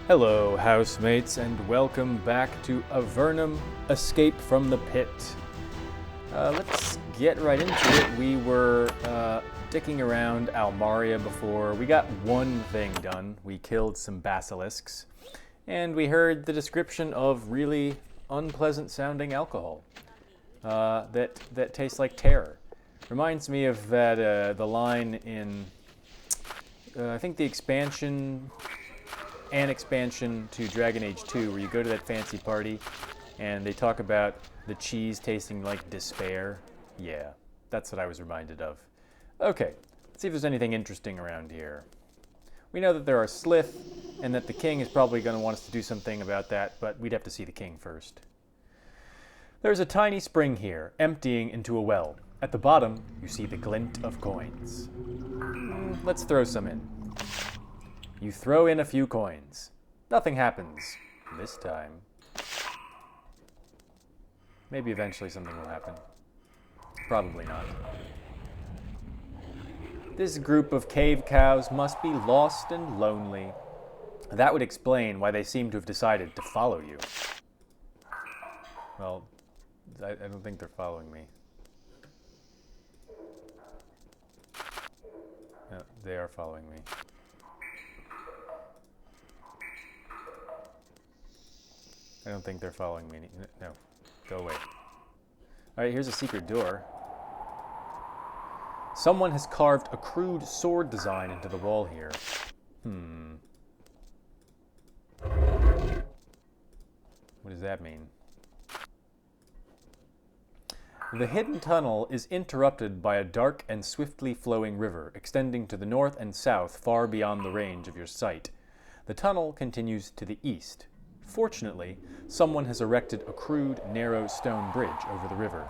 Hello, housemates, and welcome back to Avernum, Escape from the Pit. Let's get right into it. We were dicking around Almaria before. We got one thing done. We killed some basilisks, and we heard the description of really unpleasant-sounding alcohol that tastes like terror. Reminds me of that the line in I think the expansion to Dragon Age 2, where you go to that fancy party and they talk about the cheese tasting like despair. Yeah, that's what I was reminded of. Okay, let's see if there's anything interesting around here. We know that there are Slith and that the king is probably going to want us to do something about that, but we'd have to see the king first. There's a tiny spring here, emptying into a well. At the bottom, you see the glint of coins. Let's throw some in. You throw in a few coins. Nothing happens this time. Maybe eventually something will happen. Probably not. This group of cave cows must be lost and lonely. That would explain why they seem to have decided to follow you. Well, I don't think they're following me. No, they are following me. I don't think they're following me. No, go away. All right, here's a secret door. Someone has carved a crude sword design into the wall here. What does that mean? The hidden tunnel is interrupted by a dark and swiftly flowing river, extending to the north and south far beyond the range of your sight. The tunnel continues to the east. Fortunately, someone has erected a crude, narrow stone bridge over the river.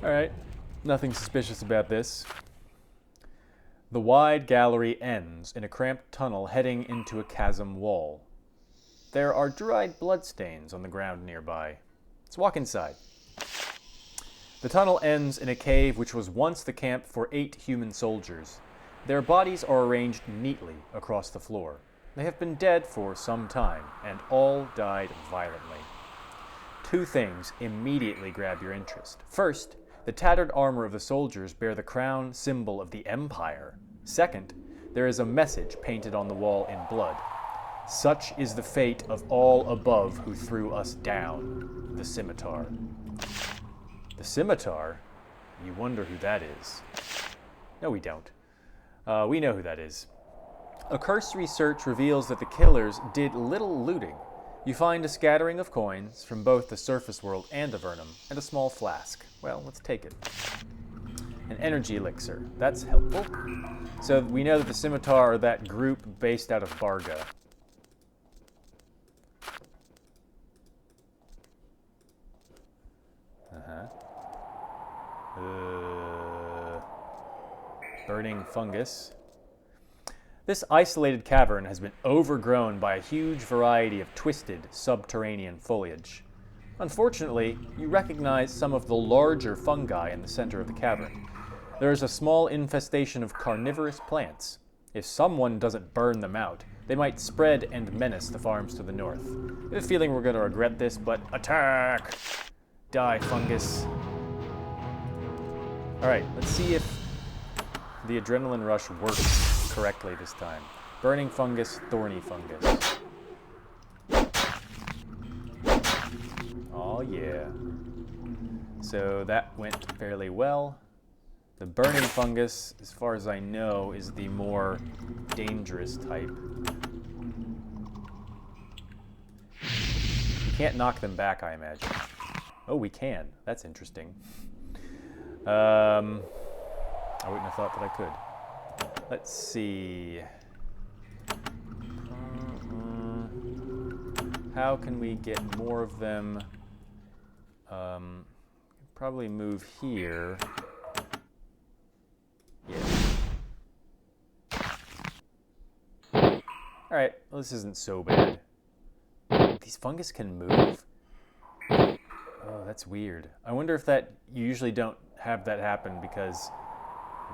All right, nothing suspicious about this. The wide gallery ends in a cramped tunnel heading into a chasm wall. There are dried bloodstains on the ground nearby. Let's walk inside. The tunnel ends in a cave which was once the camp for 8 human soldiers. Their bodies are arranged neatly across the floor. They have been dead for some time, and all died violently. 2 things immediately grab your interest. First, the tattered armor of the soldiers bear the crown symbol of the Empire. Second, there is a message painted on the wall in blood. Such is the fate of all above who threw us down. The scimitar. The scimitar? You wonder who that is. No, we don't. We know who that is. A cursory search reveals that the killers did little looting. You find a scattering of coins from both the surface world and Avernum, and a small flask. Well, let's take it. An energy elixir. That's helpful. So we know that the scimitar are that group based out of Barga. Burning fungus. This isolated cavern has been overgrown by a huge variety of twisted subterranean foliage. Unfortunately, you recognize some of the larger fungi in the center of the cavern. There is a small infestation of carnivorous plants. If someone doesn't burn them out, they might spread and menace the farms to the north. I have a feeling we're going to regret this, but attack! Die, fungus. Alright, let's see if the adrenaline rush works correctly this time. Burning fungus, thorny fungus. Oh yeah. So that went fairly well. The burning fungus, as far as I know, is the more dangerous type. You can't knock them back, I imagine. Oh, we can. That's interesting. I wouldn't have thought that I could. Let's see. How can we get more of them? Probably move here. Yeah. Alright, well, this isn't so bad. These fungus can move? Oh, that's weird. I wonder if that you usually don't have that happen because,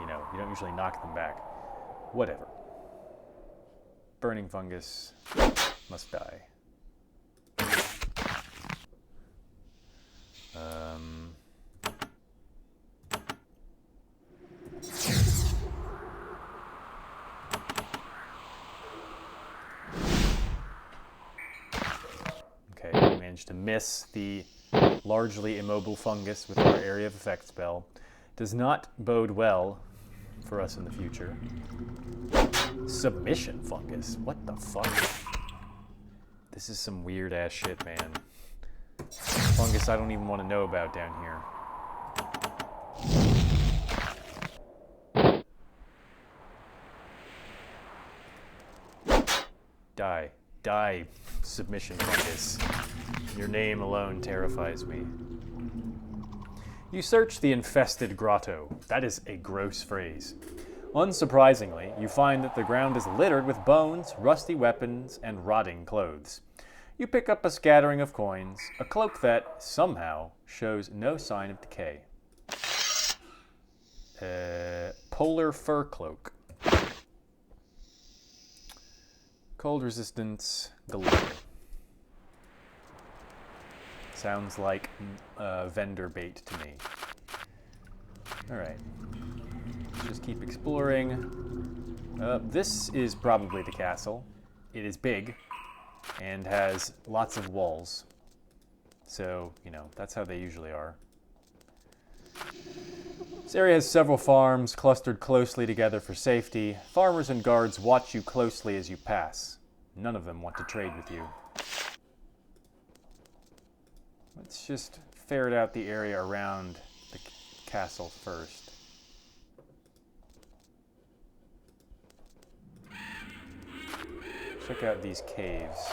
you don't usually knock them back. Whatever. burning fungus must die. Okay, we managed to miss the largely immobile fungus with our area of effect spell. Does not bode well for us in the future. Submission fungus? What the fuck? This is some weird ass shit, man. Fungus I don't even want to know about down here. Die. Die, submission fungus. Your name alone terrifies me. You search the infested grotto. That is a gross phrase. Unsurprisingly, you find that the ground is littered with bones, rusty weapons, and rotting clothes. You pick up a scattering of coins, a cloak that, somehow, shows no sign of decay. Polar fur cloak. Cold resistance galore. Sounds like vendor bait to me. Alright. Just keep exploring. This is probably the castle. It is big and has lots of walls. So, you know, that's how they usually are. This area has several farms clustered closely together for safety. Farmers and guards watch you closely as you pass. None of them want to trade with you. Let's just ferret out the area around the castle first. Check out these caves.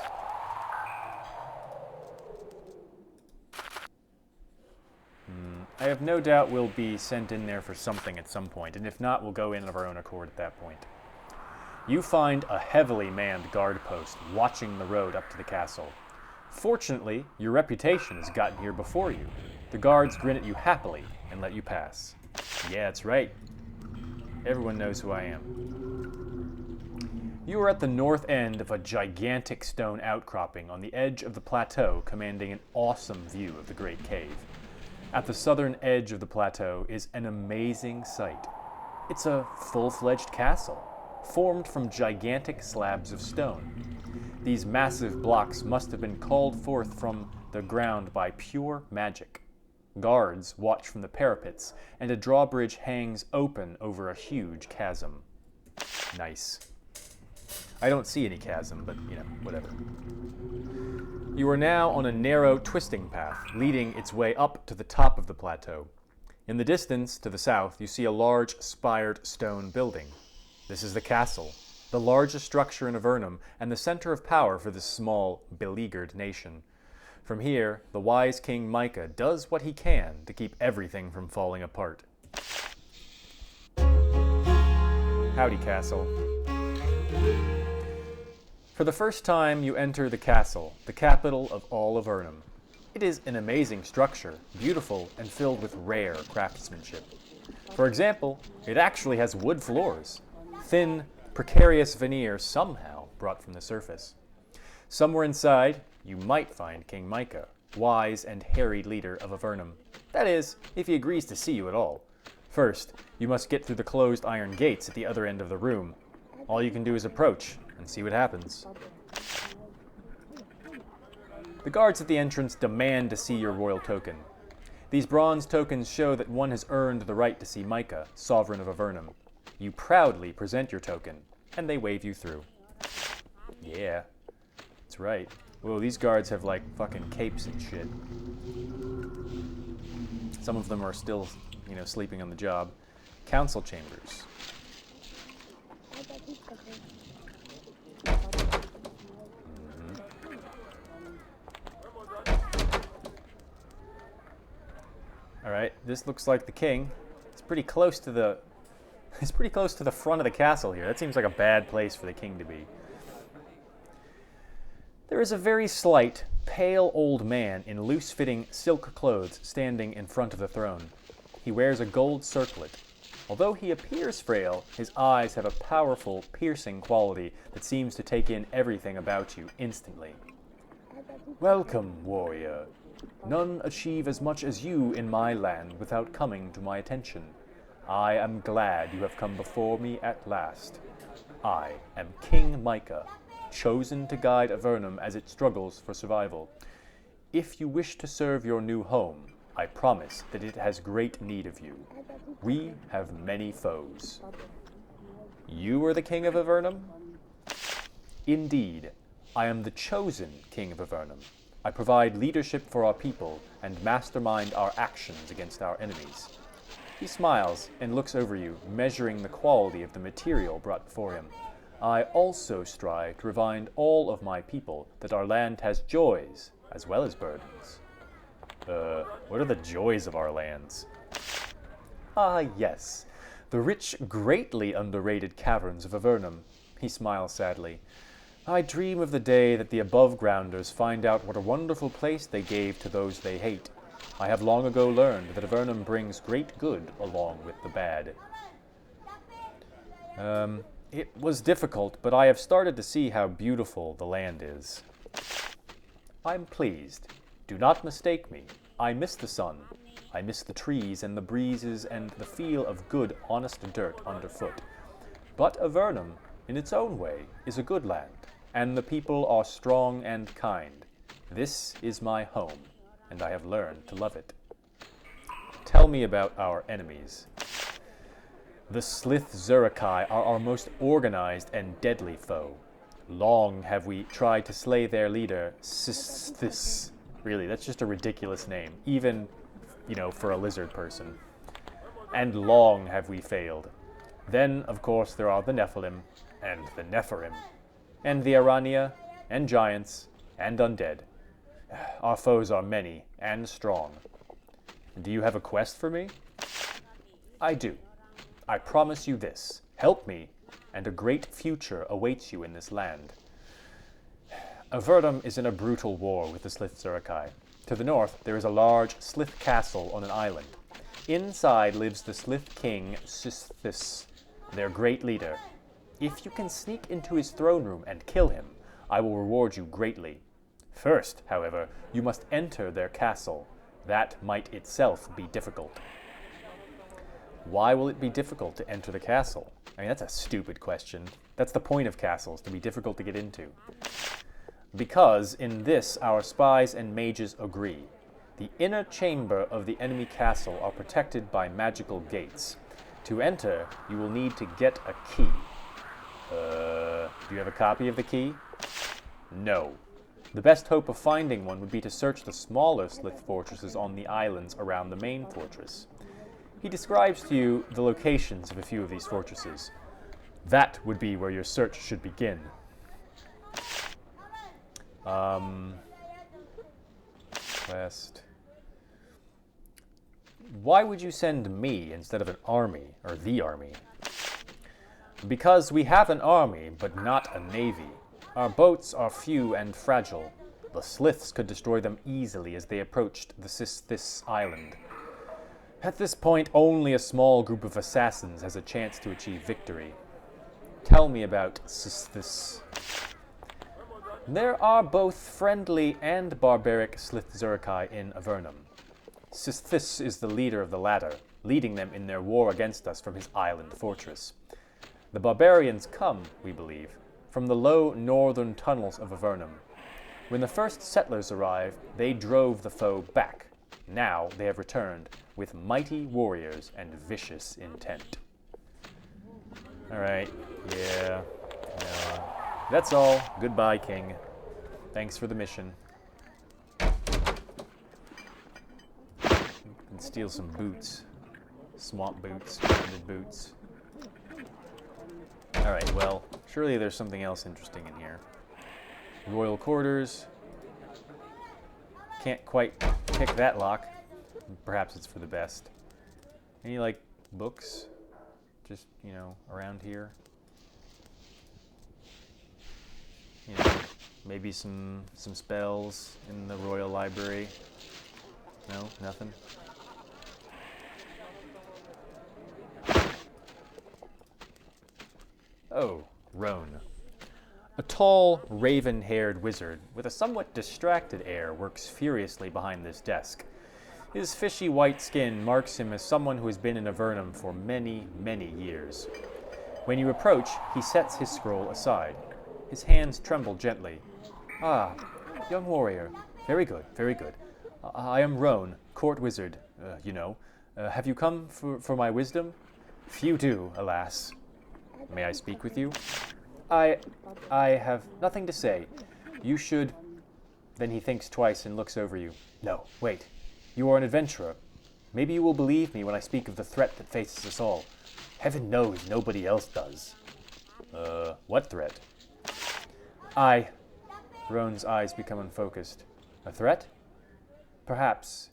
I have no doubt we'll be sent in there for something at some point, and if not, we'll go in of our own accord at that point. You find a heavily manned guard post watching the road up to the castle. Fortunately, your reputation has gotten here before you. The guards grin at you happily and let you pass. Yeah, that's right. Everyone knows who I am. You are at the north end of a gigantic stone outcropping on the edge of the plateau, commanding an awesome view of the Great Cave. At the southern edge of the plateau is an amazing sight. It's a full-fledged castle, formed from gigantic slabs of stone. These massive blocks must have been called forth from the ground by pure magic. Guards watch from the parapets, and a drawbridge hangs open over a huge chasm. Nice. I don't see any chasm, but, you know, whatever. You are now on a narrow, twisting path, leading its way up to the top of the plateau. In the distance, to the south, you see a large, spired stone building. This is the castle, the largest structure in Avernum, and the center of power for this small, beleaguered nation. From here, the wise King Micah does what he can to keep everything from falling apart. Howdy, castle. For the first time, you enter the castle, the capital of all Avernum. It is an amazing structure, beautiful and filled with rare craftsmanship. For example, it actually has wood floors, thin, precarious veneer somehow brought from the surface. Somewhere inside, you might find King Micah, wise and harried leader of Avernum. That is, if he agrees to see you at all. First, you must get through the closed iron gates at the other end of the room. All you can do is approach and see what happens. The guards at the entrance demand to see your royal token. These bronze tokens show that one has earned the right to see Micah, sovereign of Avernum. You proudly present your token, and they wave you through. Yeah, that's right. Whoa, these guards have like fucking capes and shit. Some of them are still, you know, sleeping on the job. Council chambers. Alright, this looks like the king. It's pretty close to the front of the castle here. That seems like a bad place for the king to be. There is a very slight, pale old man in loose-fitting silk clothes standing in front of the throne. He wears a gold circlet. Although he appears frail, his eyes have a powerful, piercing quality that seems to take in everything about you instantly. Welcome, warrior. None achieve as much as you in my land without coming to my attention. I am glad you have come before me at last. I am King Micah, chosen to guide Avernum as it struggles for survival. If you wish to serve your new home, I promise that it has great need of you. We have many foes. You are the king of Avernum? Indeed, I am the chosen king of Avernum. I provide leadership for our people and mastermind our actions against our enemies. He smiles and looks over you, measuring the quality of the material brought before him. I also strive to remind all of my people that our land has joys as well as burdens. What are the joys of our lands? Ah, yes, the rich, greatly underrated caverns of Avernum. He smiles sadly. I dream of the day that the above-grounders find out what a wonderful place they gave to those they hate. I have long ago learned that Avernum brings great good along with the bad. It was difficult, but I have started to see how beautiful the land is. I'm pleased. Do not mistake me. I miss the sun. I miss the trees and the breezes and the feel of good, honest dirt underfoot. But Avernum, in its own way, is a good land, and the people are strong and kind. This is my home, and I have learned to love it. Tell me about our enemies. The Slith Zurakai are our most organized and deadly foe. Long have we tried to slay their leader, Sisthis. Really, that's just a ridiculous name, even, for a lizard person. And long have we failed. Then, of course, there are the Nephilim, and the Nephirim, and the Arania, and giants, and undead. Our foes are many and strong. Do you have a quest for me? I do. I promise you this. Help me, and a great future awaits you in this land. Avernum is in a brutal war with the Slith Zurakai. To the north, there is a large Slith castle on an island. Inside lives the Slith king, Sisthis, their great leader. If you can sneak into his throne room and kill him, I will reward you greatly. First, however, you must enter their castle. That might itself be difficult. Why will it be difficult to enter the castle? I mean, that's a stupid question. That's the point of castles, to be difficult to get into. Because in this our spies and mages agree. The inner chamber of the enemy castle are protected by magical gates. To enter, you will need to get a key. Do you have a copy of the key? No. The best hope of finding one would be to search the smaller Slith fortresses on the islands around the main fortress. He describes to you the locations of a few of these fortresses. That would be where your search should begin. Quest. Why would you send me instead of an army, or the army? Because we have an army, but not a navy. Our boats are few and fragile. The Sliths could destroy them easily as they approached the Sisthis island. At this point, only a small group of assassins has a chance to achieve victory. Tell me about Sisthis. There are both friendly and barbaric Slith Zurakai in Avernum. Sisthis is the leader of the latter, leading them in their war against us from his island fortress. The barbarians come, we believe, from the low northern tunnels of Avernum. When the first settlers arrived, they drove the foe back. Now they have returned with mighty warriors and vicious intent. Alright, yeah. That's all. Goodbye, King. Thanks for the mission. And steal some boots. Swamp boots, branded boots. Alright, well, surely there's something else interesting in here. Royal quarters. Can't quite pick that lock. Perhaps it's for the best. Any, books? Just, around here? Maybe some spells in the Royal Library. No, nothing. Roan. A tall, raven-haired wizard with a somewhat distracted air works furiously behind this desk. His fishy white skin marks him as someone who has been in Avernum for many, many years. When you approach, he sets his scroll aside. His hands tremble gently. Ah, young warrior. Very good, very good. I am Roan, court wizard, you know. Have you come for my wisdom? Few do, alas. May I speak with you? I have nothing to say. You should... Then he thinks twice and looks over you. No, wait. You are an adventurer. Maybe you will believe me when I speak of the threat that faces us all. Heaven knows nobody else does. What threat? Roan's eyes become unfocused. A threat? Perhaps.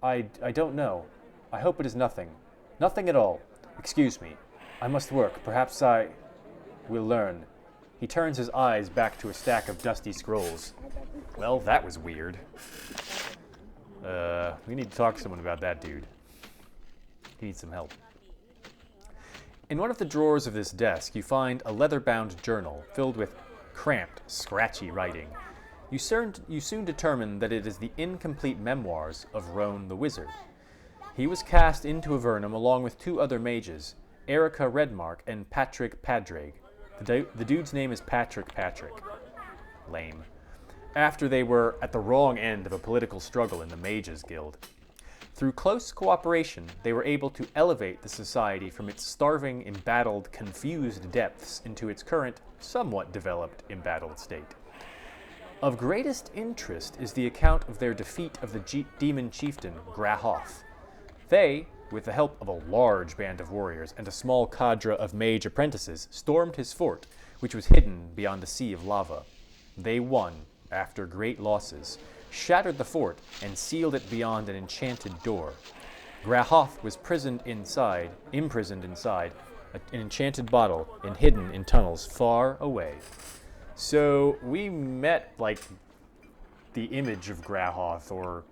I don't know. I hope it is nothing. Nothing at all. Excuse me. I must work. Perhaps I will learn. He turns his eyes back to a stack of dusty scrolls. Well, that was weird. We need to talk to someone about that dude. He needs some help. In one of the drawers of this desk, you find a leather-bound journal filled with cramped, scratchy writing. You soon determine that it is the incomplete memoirs of Roan the Wizard. He was cast into Avernum along with two other mages, Erica Redmark and Patrick Padraig. The dude's name is Patrick. Lame. After they were at the wrong end of a political struggle in the Mages Guild. Through close cooperation, they were able to elevate the society from its starving, embattled, confused depths into its current, somewhat developed, embattled state. Of greatest interest is the account of their defeat of the demon chieftain, Grahoth. They, with the help of a large band of warriors and a small cadre of mage apprentices, stormed his fort, which was hidden beyond a sea of lava. They won, after great losses, shattered the fort, and sealed it beyond an enchanted door. Grahoth was imprisoned inside an enchanted bottle and hidden in tunnels far away. So we met, like, the image of Grahoth, or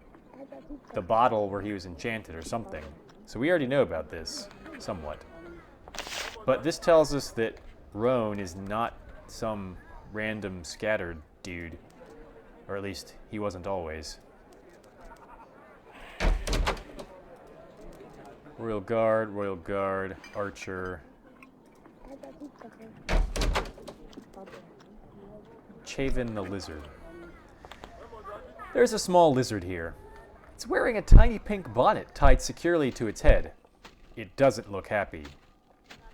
the bottle where he was enchanted, or something. So we already know about this, somewhat. But this tells us that Roan is not some random scattered dude. Or at least, he wasn't always. Royal Guard, Archer. Chavin the Lizard. There's a small lizard here. It's wearing a tiny pink bonnet tied securely to its head. It doesn't look happy.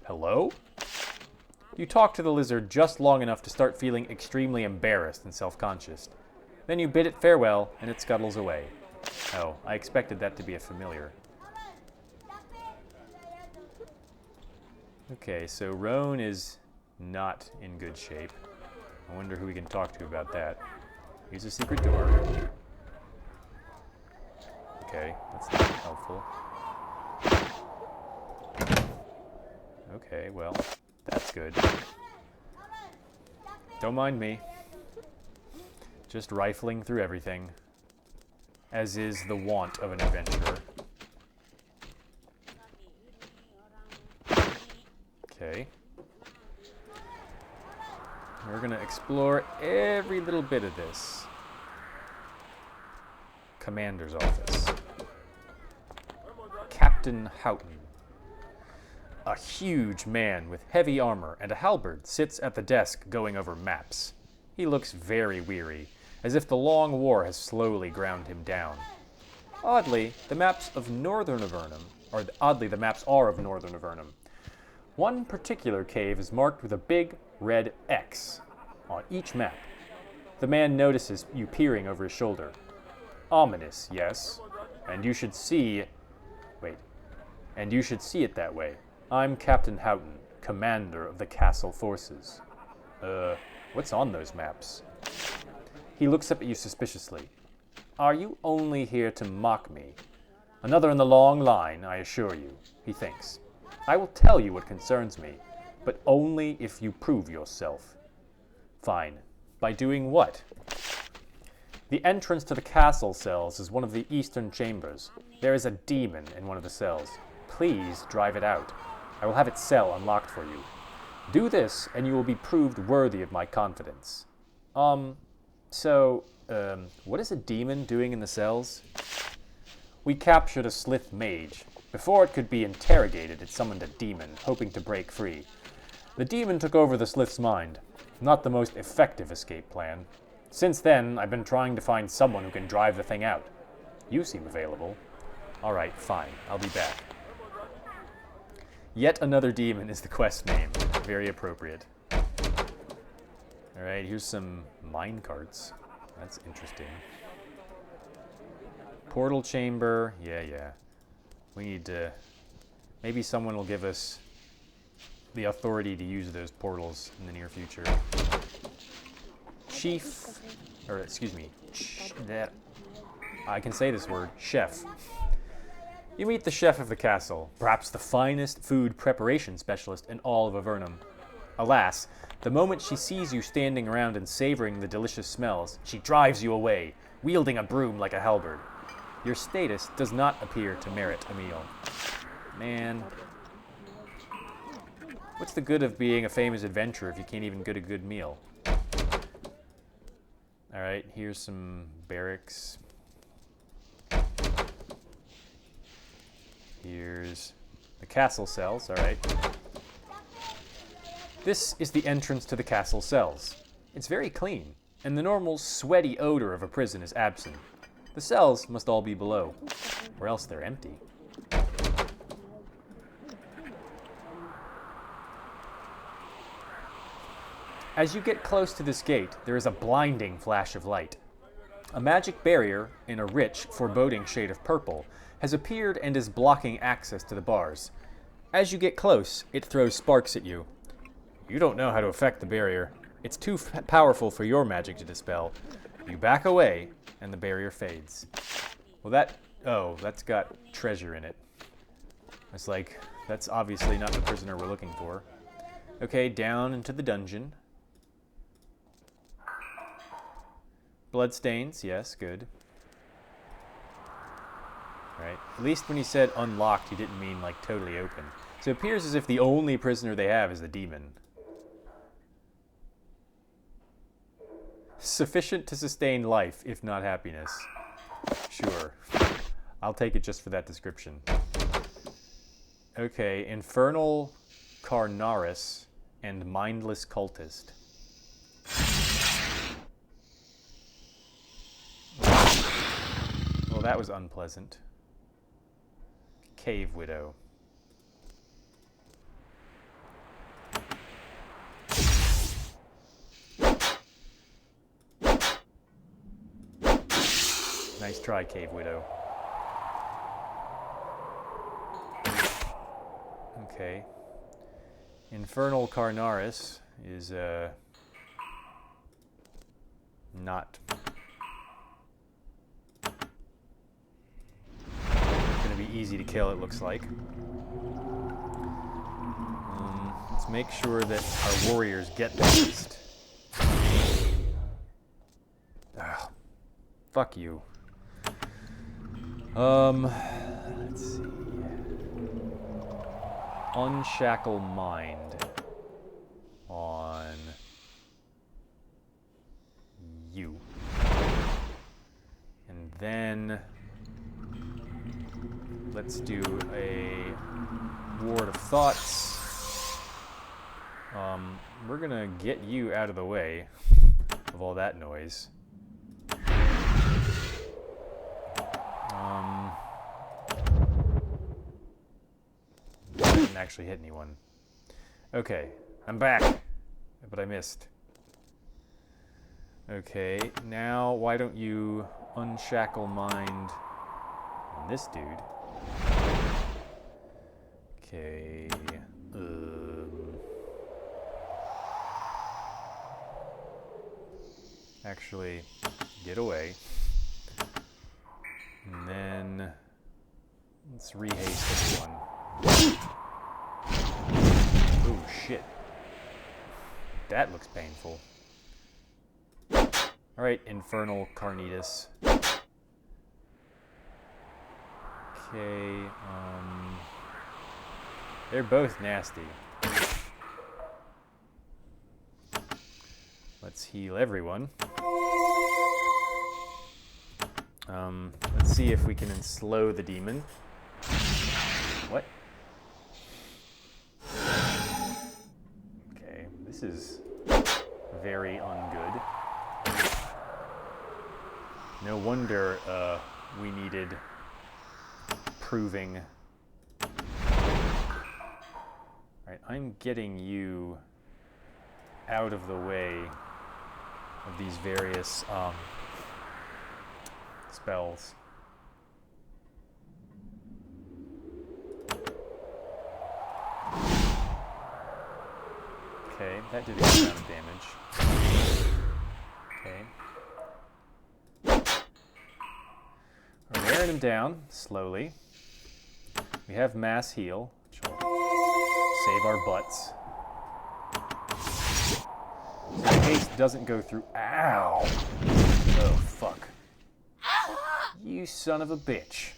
Hello? You talk to the lizard just long enough to start feeling extremely embarrassed and self-conscious. Then you bid it farewell, and it scuttles away. Oh, I expected that to be a familiar. Okay, so Roan is not in good shape. I wonder who we can talk to about that. Here's a secret door. Okay, that's not helpful. Okay, well, that's good. Don't mind me. Just rifling through everything, as is the wont of an adventurer. Okay. We're going to explore every little bit of this. Commander's office. Captain Houghton. A huge man with heavy armor and a halberd sits at the desk going over maps. He looks very weary, as if the long war has slowly ground him down. Oddly, the maps are of Northern Avernum. One particular cave is marked with a big red X on each map. The man notices you peering over his shoulder. Ominous, yes. And you should see it that way. I'm Captain Houghton, commander of the castle forces. What's on those maps? He looks up at you suspiciously. Are you only here to mock me? Another in the long line, I assure you, he thinks. I will tell you what concerns me, but only if you prove yourself. Fine. By doing what? The entrance to the castle cells is one of the eastern chambers. There is a demon in one of the cells. Please drive it out. I will have its cell unlocked for you. Do this, and you will be proved worthy of my confidence. What is a demon doing in the cells? We captured a Slith mage. Before it could be interrogated, it summoned a demon, hoping to break free. The demon took over the Slith's mind. Not the most effective escape plan. Since then, I've been trying to find someone who can drive the thing out. You seem available. Alright, fine. I'll be back. Yet another demon is the quest name. Very appropriate. Alright, here's some minecarts. That's interesting. Portal chamber. Yeah. We need to... Maybe someone will give us the authority to use those portals in the near future. I can say this word, chef. You meet the chef of the castle, perhaps the finest food preparation specialist in all of Avernum. Alas, the moment she sees you standing around and savoring the delicious smells, she drives you away, wielding a broom like a halberd. Your status does not appear to merit a meal. Man. What's the good of being a famous adventurer if you can't even get a good meal? Alright, here's some barracks. Here's the castle cells, alright. This is the entrance to the castle cells. It's very clean, and the normal sweaty odor of a prison is absent. The cells must all be below, or else they're empty. As you get close to this gate, there is a blinding flash of light. A magic barrier, in a rich, foreboding shade of purple, has appeared and is blocking access to the bars. As you get close, it throws sparks at you. You don't know how to affect the barrier. It's too powerful for your magic to dispel. You back away, and the barrier fades. Well, that's got treasure in it. It's like, that's obviously not the prisoner we're looking for. Okay, down into the dungeon. Bloodstains, yes, good. Right. At least when he said unlocked, he didn't mean like totally open. So it appears as if the only prisoner they have is the demon. Sufficient to sustain life, if not happiness. Sure. I'll take it just for that description. Okay, Infernal Carnaris and Mindless Cultist. Well, that was unpleasant. Cave Widow. Nice try, Cave Widow. Okay. Infernal Carnaris is, not gonna be easy to kill, it looks like. Let's make sure that our warriors get the beast. Ugh. Fuck you. Let's see. Unshackle Mind on you. And then let's do a Ward of Thoughts. We're gonna get you out of the way of all that noise. Didn't actually hit anyone. Okay, I'm back, but I missed. Okay, now why don't you unshackle mind on this dude? Okay. Actually, get away. And then let's rehaste this one. Oh shit. That looks painful. Alright, Infernal Carnitas. Okay, they're both nasty. Let's heal everyone. Let's see if we can slow the demon. What? Okay, this is very ungood. No wonder we needed proving. Alright, I'm getting you out of the way of these various spells. Okay, that did a good amount of damage. Okay. We're wearing him down, slowly. We have mass heal, which will save our butts. So the haste doesn't go through. Ow! Oh, fuck. You son of a bitch.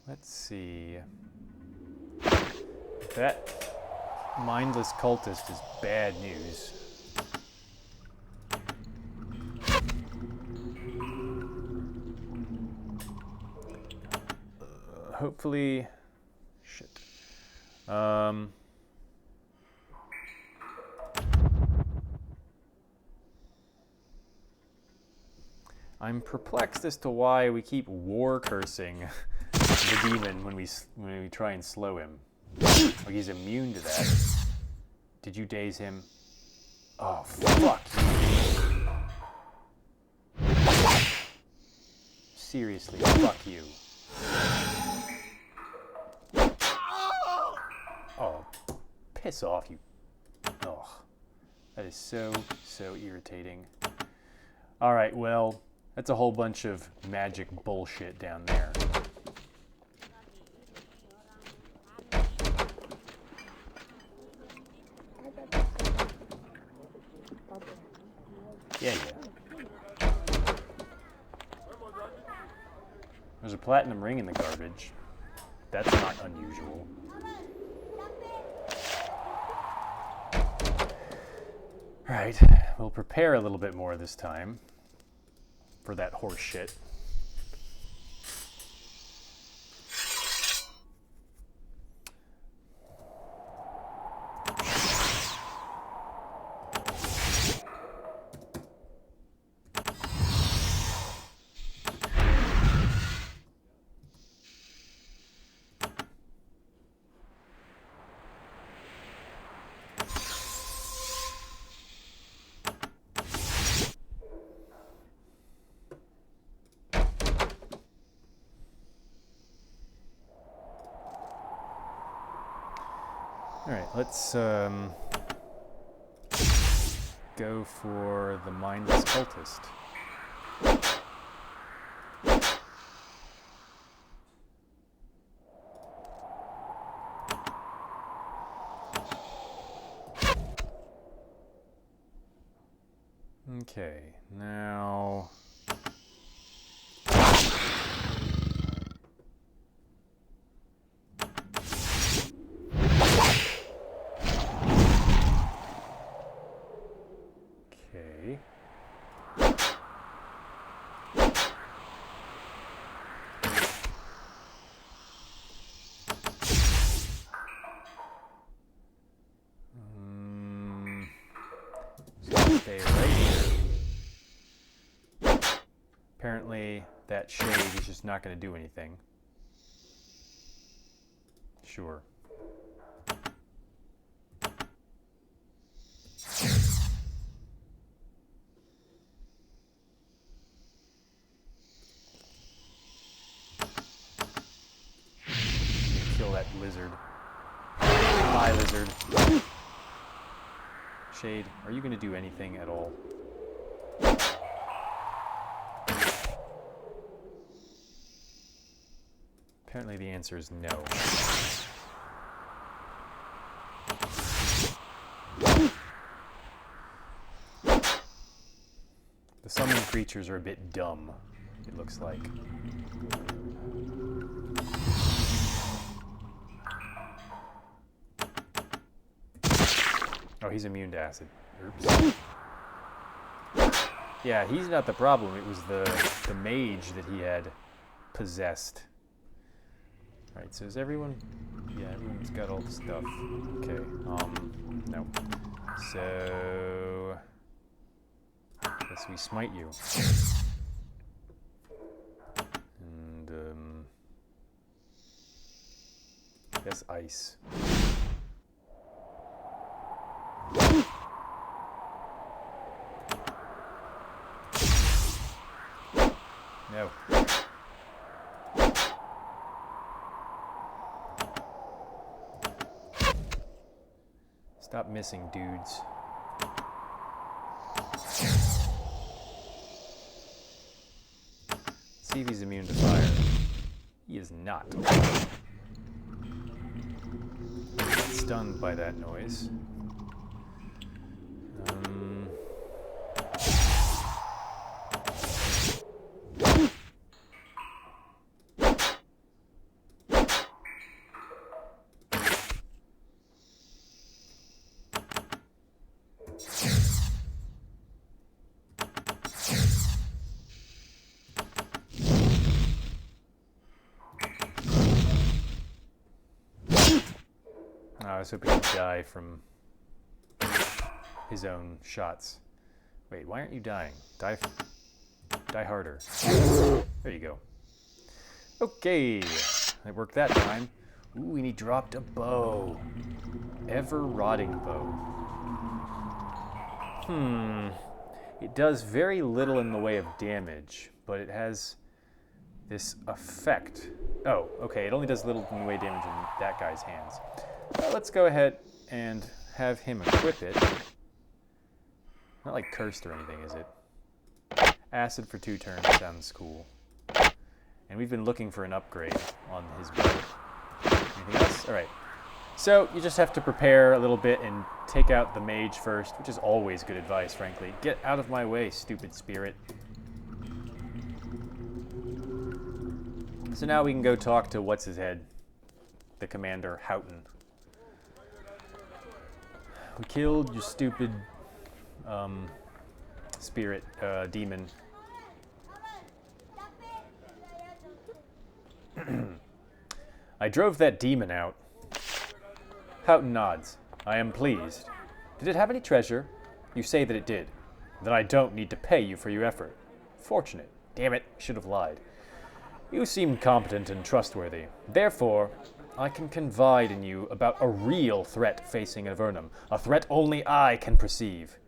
Let's see. That mindless cultist is bad news. Hopefully, shit. I'm perplexed as to why we keep war cursing the demon when we try and slow him. Like he's immune to that. Did you daze him? Oh, fuck you. Seriously, fuck you. Oh, piss off, you. Ugh. That is so irritating. Alright, well, that's a whole bunch of magic bullshit down there. Yeah. There's a platinum ring in the garbage. That's not unusual. Right, we'll prepare a little bit more this time for that horse shit. Alright, let's go for the mindless cultist. Okay, now... Okay. So stay right here. Apparently, that shade is just not going to do anything. Sure. Kill that lizard. Bye, lizard. Shade, are you going to do anything at all? Apparently the answer is no. The summoned creatures are a bit dumb, it looks like. Oh, he's immune to acid. Oops. Yeah, he's not the problem. It was the mage that he had possessed. Alright, so is everyone... Yeah, everyone's got all the stuff. Okay, no. So... Guess we smite you. And, guess ice. No. Stop missing, dudes. See if he's immune to fire. He is not. Stunned by that noise. I was hoping he'd die from his own shots. Wait, why aren't you dying? Die harder. There you go. Okay, that worked that time. Ooh, and he dropped a bow. Ever-rotting bow. It does very little in the way of damage, but it has this effect. Oh, okay, it only does little in the way of damage in that guy's hands. Let's go ahead and have him equip it. Not like cursed or anything, is it? Acid for 2 turns sounds cool. And we've been looking for an upgrade on his bow. Anything else? Alright. So you just have to prepare a little bit and take out the mage first, which is always good advice, frankly. Get out of my way, stupid spirit. So now we can go talk to what's-his-head, the commander, Houghton. We killed your stupid spirit demon. I drove that demon out. Houghton nods. I am pleased. Did it have any treasure? You say that it did. Then I don't need to pay you for your effort. Fortunate. Damn it, should have lied. You seem competent and trustworthy. Therefore, I can confide in you about a real threat facing Avernum. A threat only I can perceive.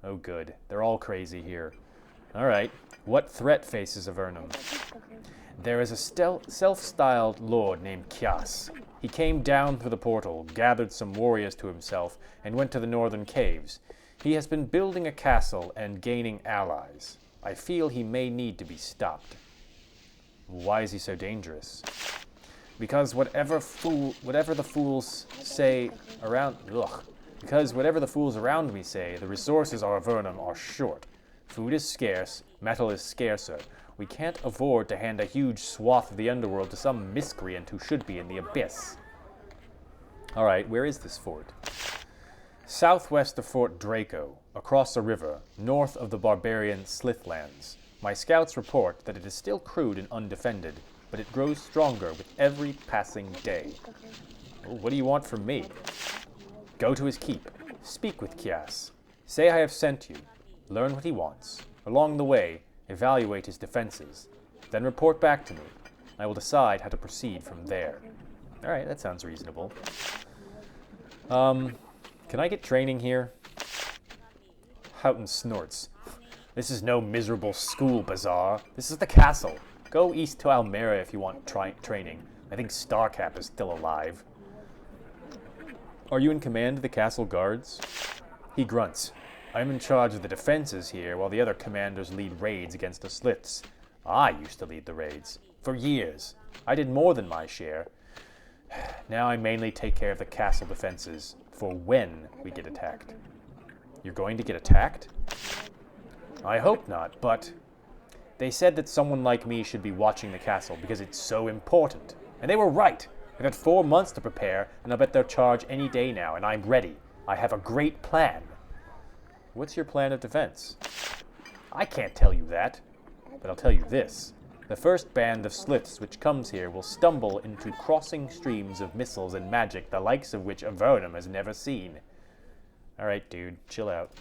Oh good, they're all crazy here. Alright, what threat faces Avernum? There is a self-styled lord named Kias. He came down through the portal, gathered some warriors to himself, and went to the northern caves. He has been building a castle and gaining allies. I feel he may need to be stopped. Why is he so dangerous? Because whatever the fools around me say, the resources of Avernum are short. Food is scarce, metal is scarcer. We can't afford to hand a huge swath of the underworld to some miscreant who should be in the abyss. Alright, where is this fort? Southwest of Fort Draco, across a river, north of the barbarian Slithlands. My scouts report that it is still crude and undefended, but it grows stronger with every passing day. Well, what do you want from me? Go to his keep. Speak with Kias. Say I have sent you. Learn what he wants. Along the way, evaluate his defenses. Then report back to me. I will decide how to proceed from there. Alright, that sounds reasonable. Can I get training here? Houghton snorts. This is no miserable school bazaar. This is the castle. Go east to Almera if you want training. I think Starcap is still alive. Are you in command of the castle guards? He grunts. I'm in charge of the defenses here, while the other commanders lead raids against the slits. I used to lead the raids. For years. I did more than my share. Now I mainly take care of the castle defenses for when we get attacked. You're going to get attacked? I hope not, but they said that someone like me should be watching the castle because it's so important. And they were right. I've had 4 months to prepare, and I'll bet they'll charge any day now, and I'm ready. I have a great plan. What's your plan of defense? I can't tell you that, but I'll tell you this. The first band of sliths which comes here will stumble into crossing streams of missiles and magic, the likes of which Avernum has never seen. Alright, dude, chill out.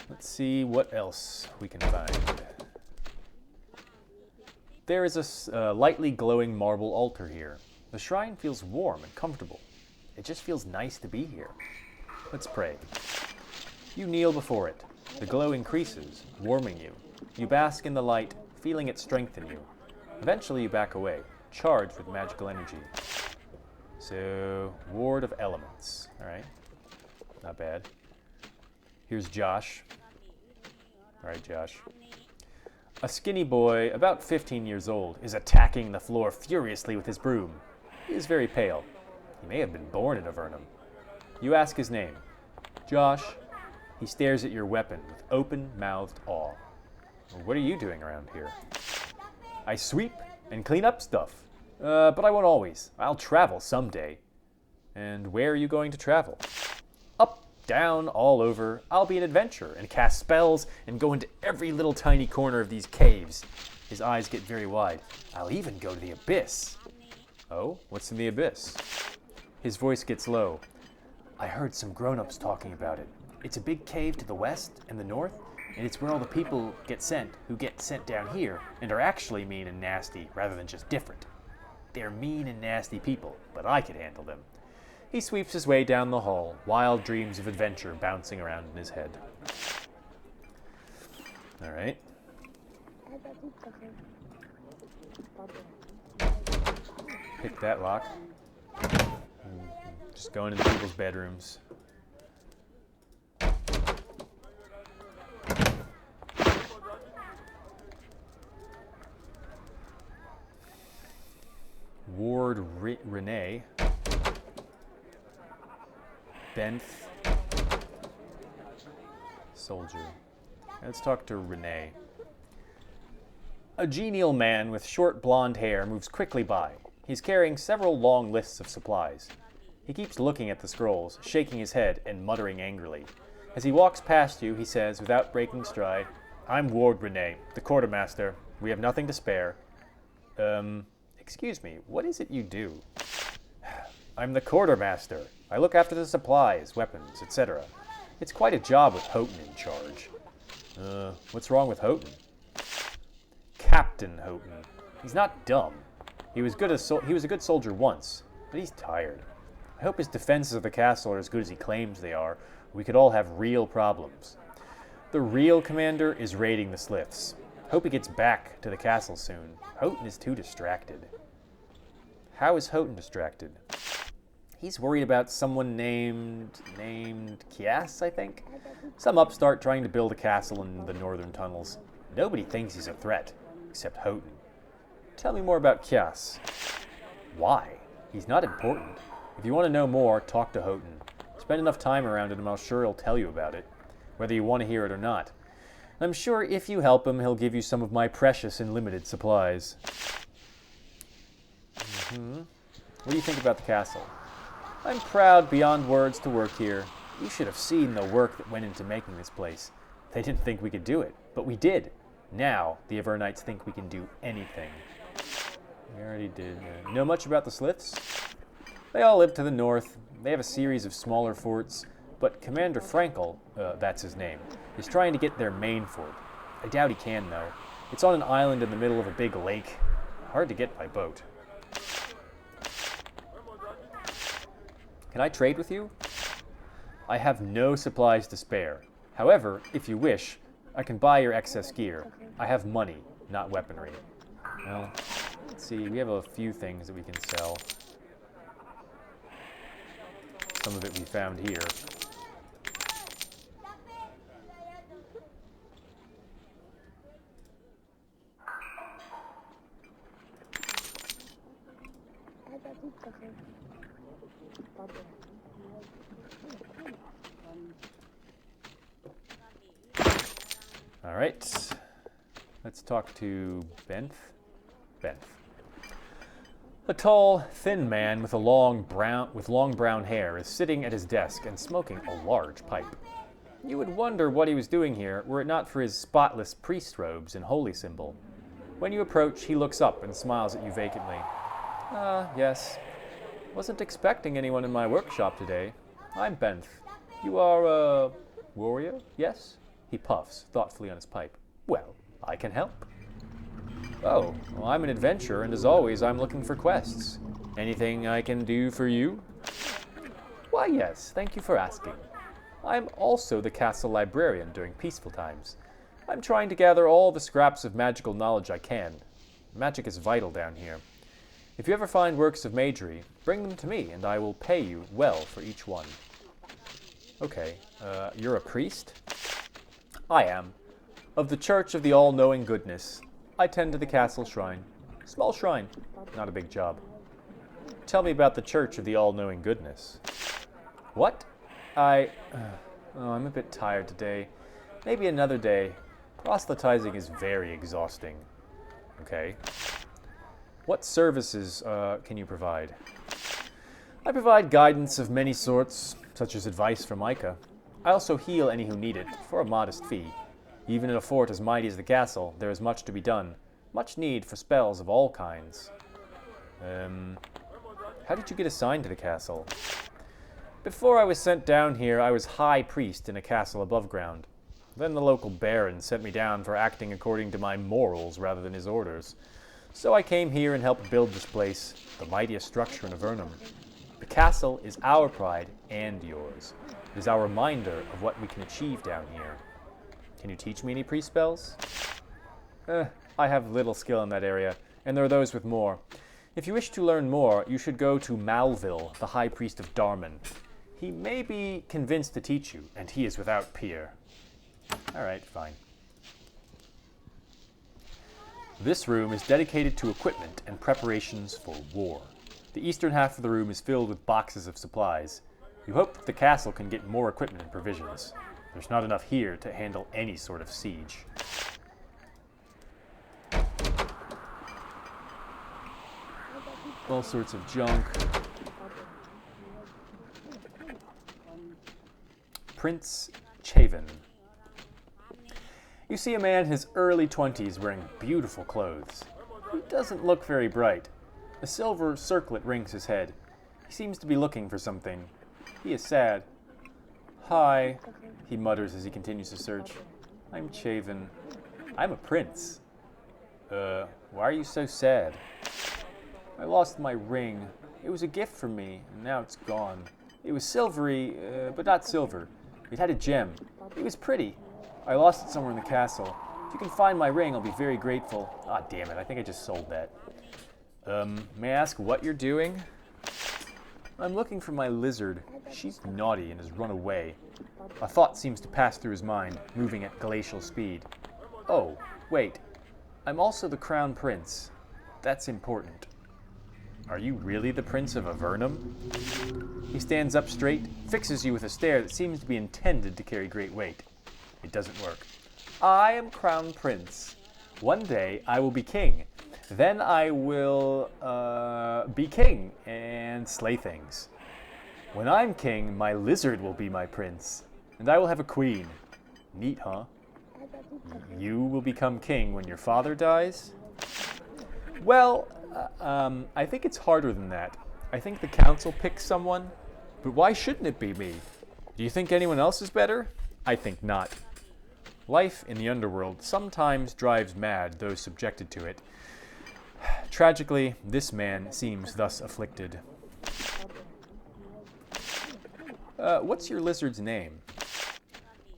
Let's see what else we can find. There is a lightly glowing marble altar here. The shrine feels warm and comfortable. It just feels nice to be here. Let's pray. You kneel before it. The glow increases, warming you. You bask in the light, feeling it strengthen you. Eventually you back away, charged with magical energy. So, Ward of Elements. Alright. Not bad. Here's Josh. Alright, Josh. A skinny boy, about 15 years old, is attacking the floor furiously with his broom. He is very pale. He may have been born in Avernum. You ask his name. Josh. He stares at your weapon with open-mouthed awe. What are you doing around here? I sweep and clean up stuff. But I won't always. I'll travel someday. And where are you going to travel? Up, down, all over. I'll be an adventurer and cast spells and go into every little tiny corner of these caves. His eyes get very wide. I'll even go to the abyss. Oh, what's in the abyss? His voice gets low. I heard some grown-ups talking about it. It's a big cave to the west and the north, and it's where all the people who get sent down here and are actually mean and nasty rather than just different. They're mean and nasty people, but I could handle them. He sweeps his way down the hall, wild dreams of adventure bouncing around in his head. All right. Pick that lock. Just going into people's bedrooms. Ward Renee. Benth. Soldier. Let's talk to Renee. A genial man with short blonde hair moves quickly by. He's carrying several long lists of supplies. He keeps looking at the scrolls, shaking his head and muttering angrily. As he walks past you, he says, without breaking stride, I'm Ward Renee, the quartermaster. We have nothing to spare. Excuse me, what is it you do? I'm the quartermaster. I look after the supplies, weapons, etc. It's quite a job with Houghton in charge. What's wrong with Houghton? Captain Houghton. He's not dumb. He was a good soldier once, but he's tired. I hope his defenses of the castle are as good as he claims they are. We could all have real problems. The real commander is raiding the sliths. Hope he gets back to the castle soon. Houghton is too distracted. How is Houghton distracted? He's worried about someone named Kias, I think? Some upstart trying to build a castle in the northern tunnels. Nobody thinks he's a threat, except Houghton. Tell me more about Kias. Why? He's not important. If you want to know more, talk to Houghton. Spend enough time around him, I'm sure he'll tell you about it, whether you want to hear it or not. I'm sure if you help him, he'll give you some of my precious and limited supplies. What do you think about the castle? I'm proud beyond words to work here. You should have seen the work that went into making this place. They didn't think we could do it, but we did. Now, the Avernites think we can do anything. We already did. Know much about the sliths? They all live to the north. They have a series of smaller forts, but Commander Frankel, that's his name, is trying to get their main fort. I doubt he can, though. It's on an island in the middle of a big lake. Hard to get by boat. Can I trade with you? I have no supplies to spare. However, if you wish, I can buy your excess gear. I have money, not weaponry. Well, let's see, we have a few things that we can sell. Some of it we found here. All right. Let's talk to Benth. Benth. A tall, thin man with long brown hair is sitting at his desk and smoking a large pipe. You would wonder what he was doing here were it not for his spotless priest robes and holy symbol. When you approach, he looks up and smiles at you vacantly. Yes. Wasn't expecting anyone in my workshop today. I'm Benth. You are a warrior, yes? He puffs thoughtfully on his pipe. Well, I can help. Oh, well, I'm an adventurer, and as always, I'm looking for quests. Anything I can do for you? Why, yes, thank you for asking. I'm also the castle librarian during peaceful times. I'm trying to gather all the scraps of magical knowledge I can. Magic is vital down here. If you ever find works of magery, bring them to me, and I will pay you well for each one. Okay, you're a priest? I am. Of the Church of the All-Knowing Goodness. I tend to the castle shrine. Small shrine, not a big job. Tell me about the Church of the All-Knowing Goodness. What? I'm a bit tired today. Maybe another day. Proselytizing is very exhausting. Okay. What services can you provide? I provide guidance of many sorts, such as advice from Micah. I also heal any who need it, for a modest fee. Even in a fort as mighty as the castle, there is much to be done. Much need for spells of all kinds. How did you get assigned to the castle? Before I was sent down here, I was high priest in a castle above ground. Then the local baron sent me down for acting according to my morals rather than his orders. So I came here and helped build this place, the mightiest structure in Avernum. The castle is our pride and yours. It is our reminder of what we can achieve down here. Can you teach me any priest spells? I have little skill in that area, and there are those with more. If you wish to learn more, you should go to Malville, the high priest of Darman. He may be convinced to teach you, and he is without peer. All right, fine. This room is dedicated to equipment and preparations for war. The eastern half of the room is filled with boxes of supplies. You hope that the castle can get more equipment and provisions. There's not enough here to handle any sort of siege. All sorts of junk. Prince Chaven. You see a man in his early 20s wearing beautiful clothes. He doesn't look very bright. A silver circlet rings his head. He seems to be looking for something. He is sad. Hi, he mutters as he continues to search. I'm Chaven. I'm a prince. Why are you so sad? I lost my ring. It was a gift from me, and now it's gone. It was silvery, but not silver. It had a gem. It was pretty. I lost it somewhere in the castle. If you can find my ring, I'll be very grateful. Ah, damn it, I think I just sold that. May I ask what you're doing? I'm looking for my lizard. She's naughty and has run away. A thought seems to pass through his mind, moving at glacial speed. Oh, wait. I'm also the crown prince. That's important. Are you really the Prince of Avernum? He stands up straight, fixes you with a stare that seems to be intended to carry great weight. It doesn't work. I am crown prince. One day I will be king. Then I will be king and slay things. When I'm king, my lizard will be my prince, and I will have a queen. Neat, huh? You will become king when your father dies? Well, I think it's harder than that. I think the council picks someone, but why shouldn't it be me? Do you think anyone else is better? I think not. Life in the underworld sometimes drives mad those subjected to it. Tragically, this man seems thus afflicted. What's your lizard's name?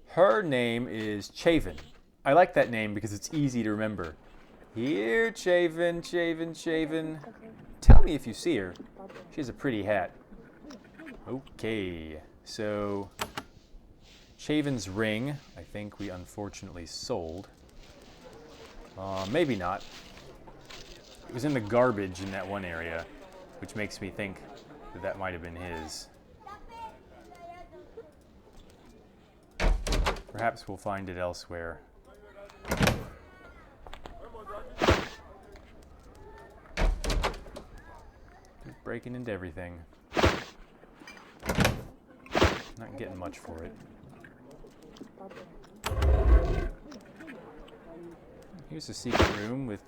Her name is Chaven. I like that name because it's easy to remember. Here, Chaven, Chaven, Chaven. Tell me if you see her. She has a pretty hat. Okay, so Chaven's ring, I think we unfortunately sold. Maybe not. It was in the garbage in that one area. which makes me think that that might have been his. Perhaps we'll find it elsewhere. Just breaking into everything. Not getting much for it. Here's a secret room with,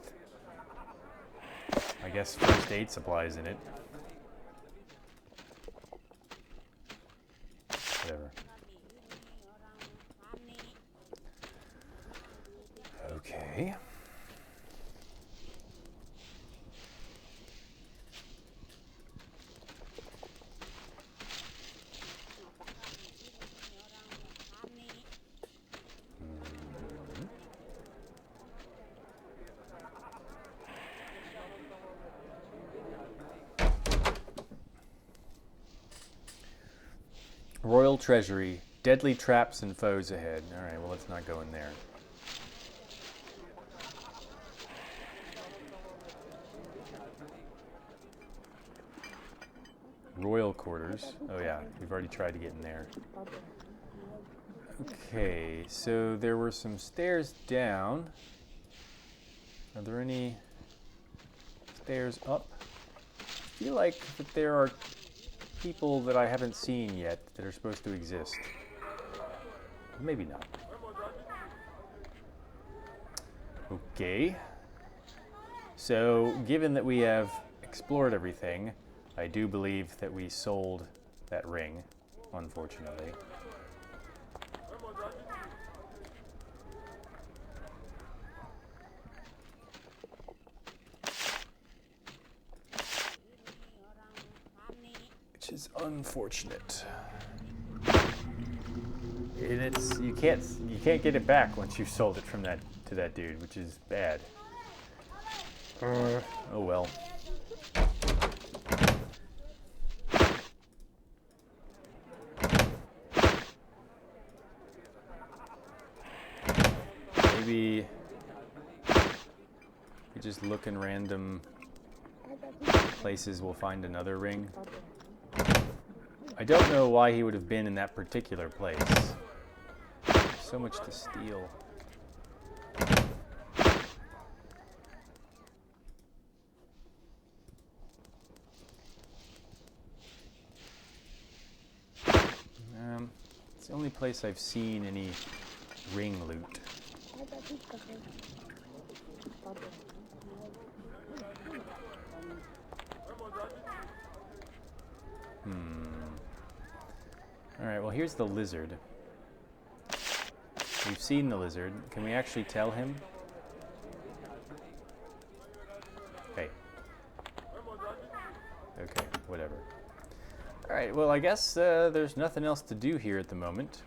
I guess, first aid supplies in it. Whatever. Okay. Royal Treasury. Deadly traps and foes ahead. Alright, well, let's not go in there. Royal quarters. Oh yeah, we've already tried to get in there. Okay, so there were some stairs down. Are there any stairs up? I feel like that there are people that I haven't seen yet that are supposed to exist. Maybe not. Okay. So, given that we have explored everything, I do believe that we sold that ring, unfortunately. Which is unfortunate. And it's you can't get it back once you've sold it from that to that dude, which is bad. Oh well. Maybe we just look in random places, we'll find another ring. I don't know why he would have been in that particular place. So much to steal. It's the only place I've seen any ring loot. Alright, well here's the lizard. We've seen the lizard. Can we actually tell him? Hey. Okay, whatever. Alright, well I guess there's nothing else to do here at the moment.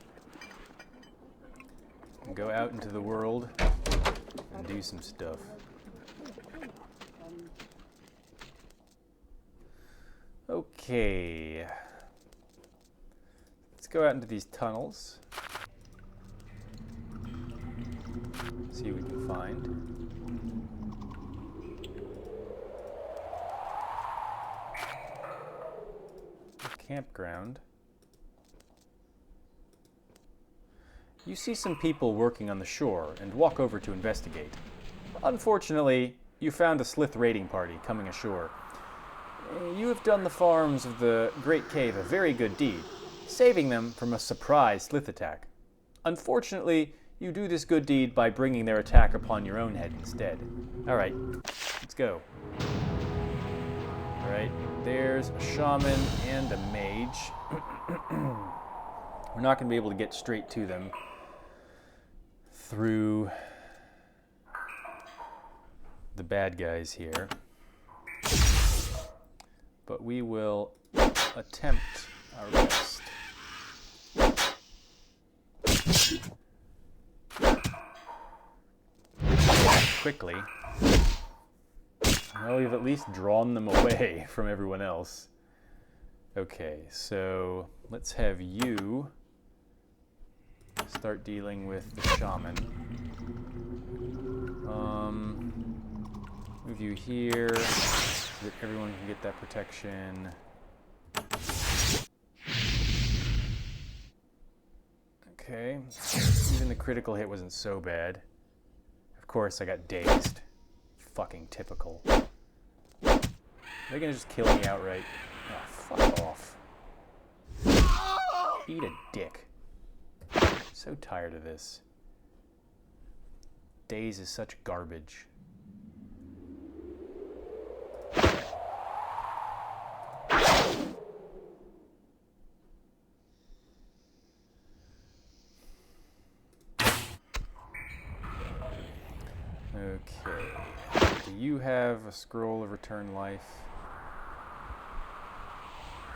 Go out into the world and do some stuff. Okay. Let's go out into these tunnels. See what we can find. A campground. You see some people working on the shore and walk over to investigate. Unfortunately, you found a Slith raiding party coming ashore. You have done the farms of the Great Cave a very good deed, saving them from a surprise Slith attack. Unfortunately, you do this good deed by bringing their attack upon your own head instead. Alright, let's go. Alright, there's a shaman and a mage. We're not going to be able to get straight to them through the bad guys here. But we will attempt our best. Quickly. Well, we've at least drawn them away from everyone else. Okay, so let's have you start dealing with the shaman. Move you here. so that everyone can get that protection. Okay, even the critical hit wasn't so bad. Of course, I got dazed. Fucking typical. They're gonna just kill me outright. Oh, fuck off. Eat a dick. So tired of this. Daze is such garbage. Okay. Do you have a scroll of return life?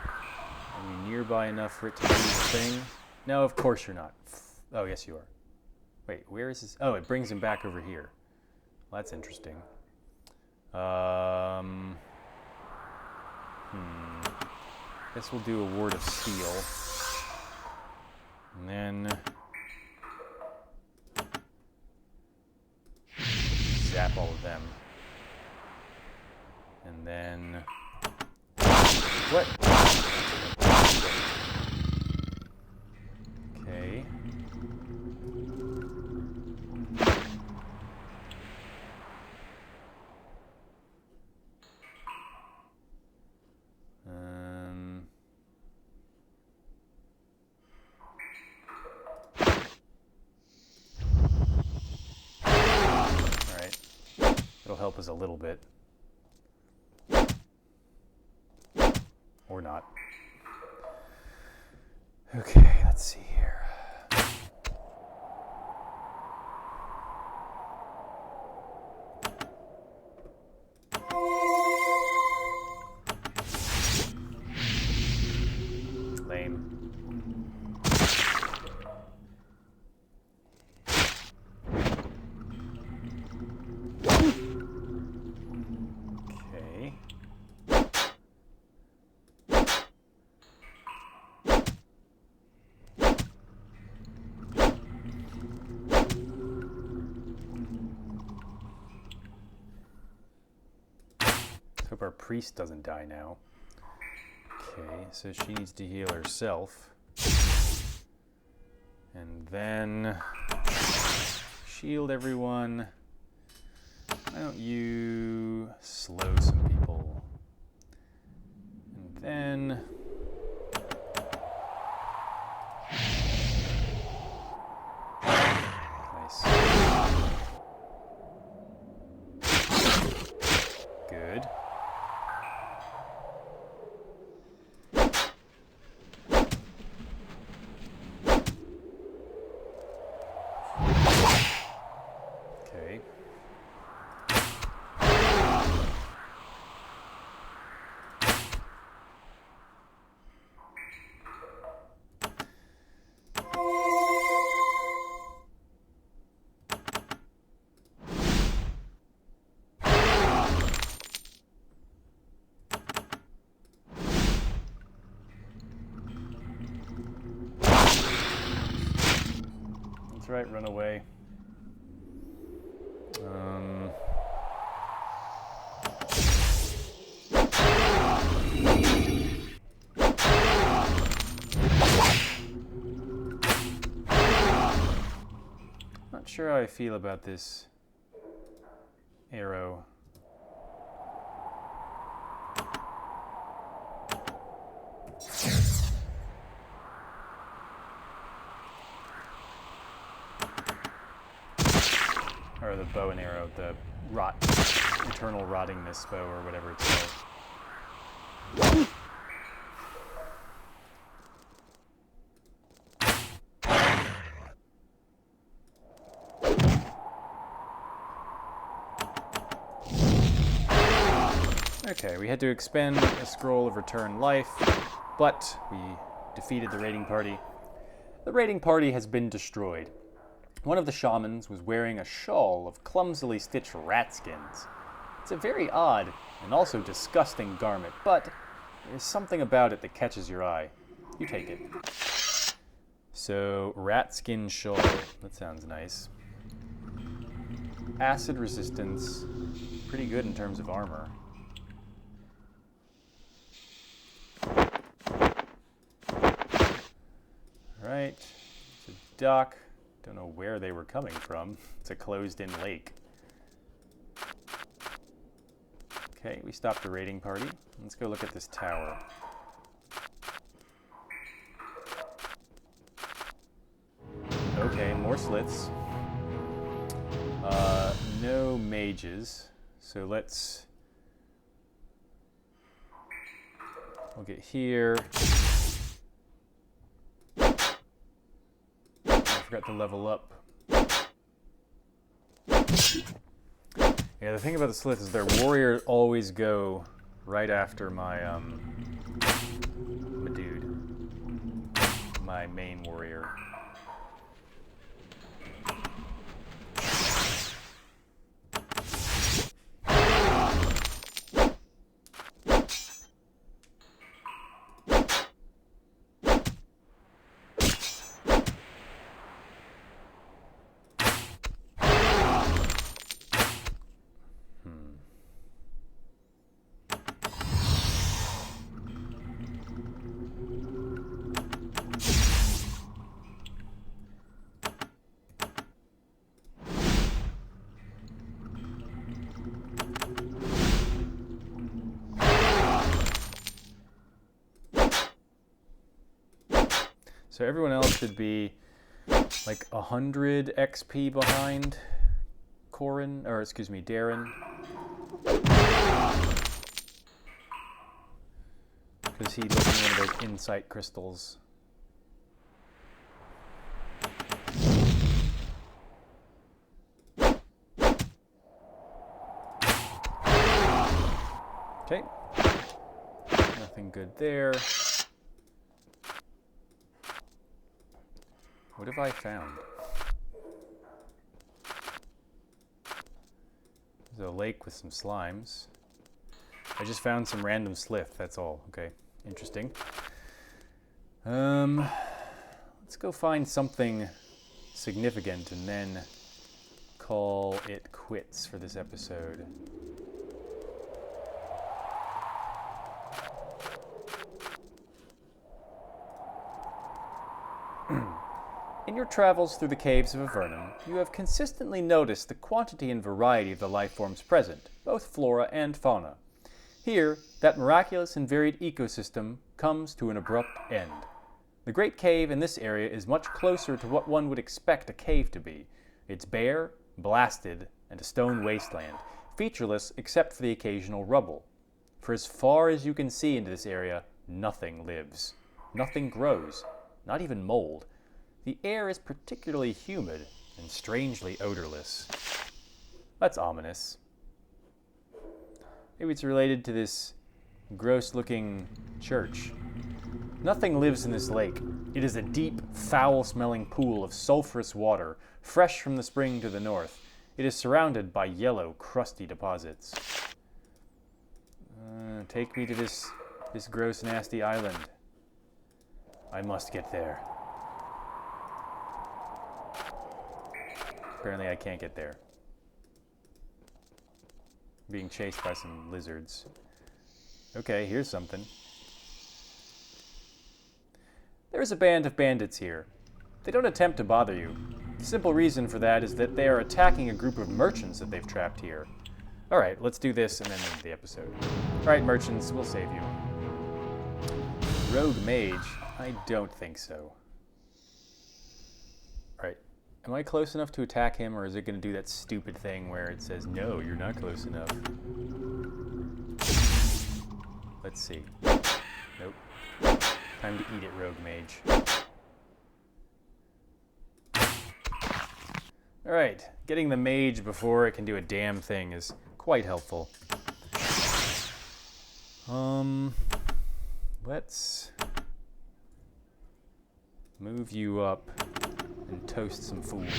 Are you nearby enough for it to do the thing? No, of course you're not. Oh, yes you are. Wait, where is this? Oh, it brings him back over here. Well, that's interesting. Guess we'll do a Ward of Steel. And then zap all of them. And then what? Okay. Alright. It'll help us a little bit. Or not. Okay, let's see here. Lame. Okay. Hope our priest doesn't die now. Okay, so she needs to heal herself. And then shield everyone. Why don't you slow some people? And then nice. Good. Okay. That's right, run away. Not sure how I feel about this arrow. Or the bow and arrow, the eternal rottingness bow, or whatever it's called. Okay, we had to expend a scroll of return life, but we defeated the raiding party. The raiding party has been destroyed. One of the shamans was wearing a shawl of clumsily stitched rat skins. It's a very odd and also disgusting garment, but there's something about it that catches your eye. You take it. So, rat skin shawl, that sounds nice. Acid resistance, pretty good in terms of armor. dock. Don't know where they were coming from. It's a closed-in lake. Okay, we stopped the raiding party. Let's go look at this tower. Okay, more sliths. No mages. So we'll get here. I forgot to level up. Yeah, the thing about the slith is their warriors always go right after my dude, my main warrior. So everyone else should be like 100 XP behind Darren. Because he looked at one of those insight crystals. Okay. Nothing good there. What have I found? There's a lake with some slimes. I just found some random slith, that's all. Okay, interesting. Let's go find something significant and then call it quits for this episode. In your travels through the caves of Avernum, you have consistently noticed the quantity and variety of the life forms present, both flora and fauna. Here, that miraculous and varied ecosystem comes to an abrupt end. The Great Cave in this area is much closer to what one would expect a cave to be. It's bare, blasted, and a stone wasteland, featureless except for the occasional rubble. For as far as you can see into this area, nothing lives. Nothing grows, not even mold. The air is particularly humid and strangely odorless. That's ominous. Maybe it's related to this gross-looking church. Nothing lives in this lake. It is a deep, foul-smelling pool of sulfurous water, fresh from the spring to the north. It is surrounded by yellow, crusty deposits. Take me to this gross, nasty island. I must get there. Apparently I can't get there. Being chased by some lizards. Okay, here's something. There is a band of bandits here. They don't attempt to bother you. The simple reason for that is that they are attacking a group of merchants that they've trapped here. Alright, let's do this and then end the episode. Alright, merchants, we'll save you. Rogue mage? I don't think so. Alright. Am I close enough to attack him, or is it going to do that stupid thing where it says, no, you're not close enough? Let's see. Nope. Time to eat it, rogue mage. Alright, getting the mage before it can do a damn thing is quite helpful. Let's move you up and toast some fools.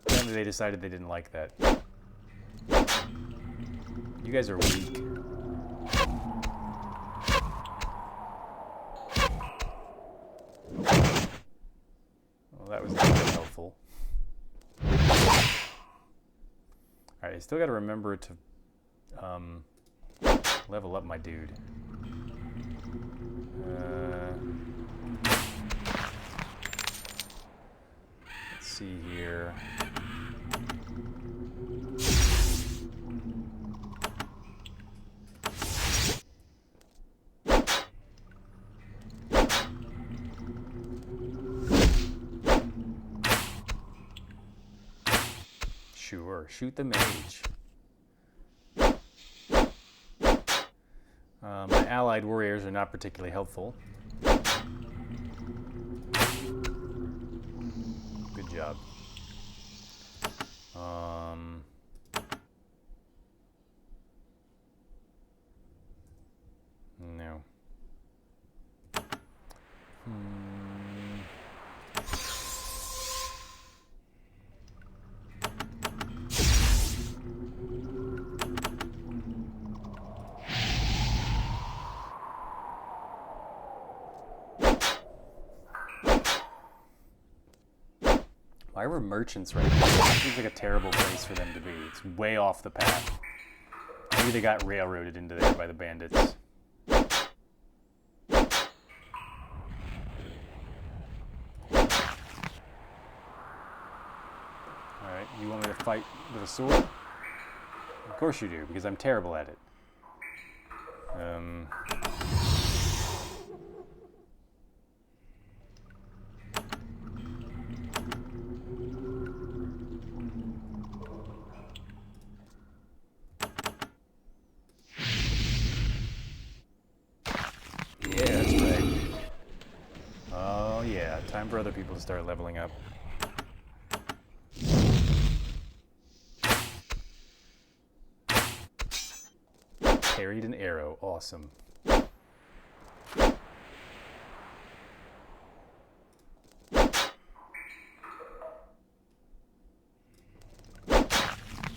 Apparently they decided they didn't like that. You guys are weak. Well, that was not helpful. Alright, I still gotta remember to level up my dude. Let's see here. Sure, shoot the mage. My allied warriors are not particularly helpful. Good job. No. Why were merchants right there? It seems like a terrible place for them to be. It's way off the path. Maybe they got railroaded into there by the bandits. Alright, you want me to fight with a sword? Of course you do, because I'm terrible at it. Yeah, that's right. Oh yeah, time for other people to start leveling up. Parried an arrow, awesome.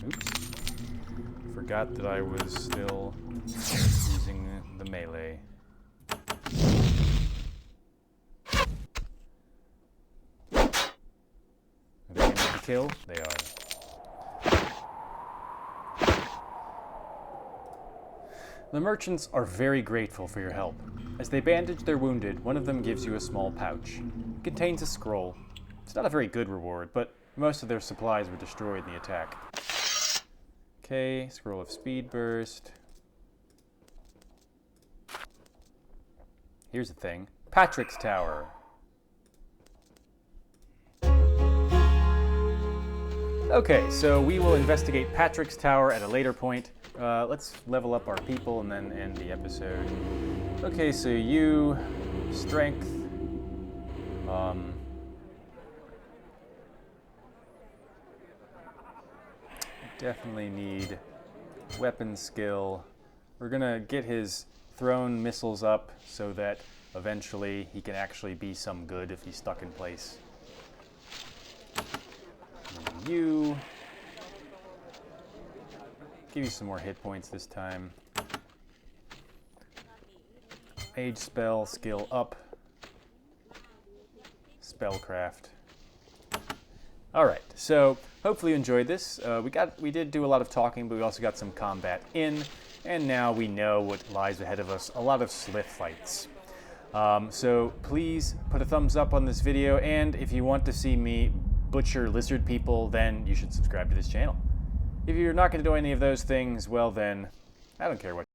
Oops. Forgot that I was still using the melee. Are they going to kill? They are. The merchants are very grateful for your help. As they bandage their wounded, one of them gives you a small pouch. It contains a scroll. It's not a very good reward, but most of their supplies were destroyed in the attack. Okay, scroll of speed burst. Here's the thing. Patrick's Tower. Okay, so we will investigate Patrick's Tower at a later point. Let's level up our people and then end the episode. Okay, so you, strength, definitely need weapon skill. We're gonna get his thrown missiles up so that eventually he can actually be some good if he's stuck in place. And you, give you some more hit points this time. Mage spell skill up. Spellcraft. All right, so hopefully you enjoyed this. We did do a lot of talking, but we also got some combat in, and now we know what lies ahead of us. A lot of Lethe fights. So please put a thumbs up on this video, and if you want to see me butcher lizard people, then you should subscribe to this channel. If you're not going to do any of those things, well then, I don't care what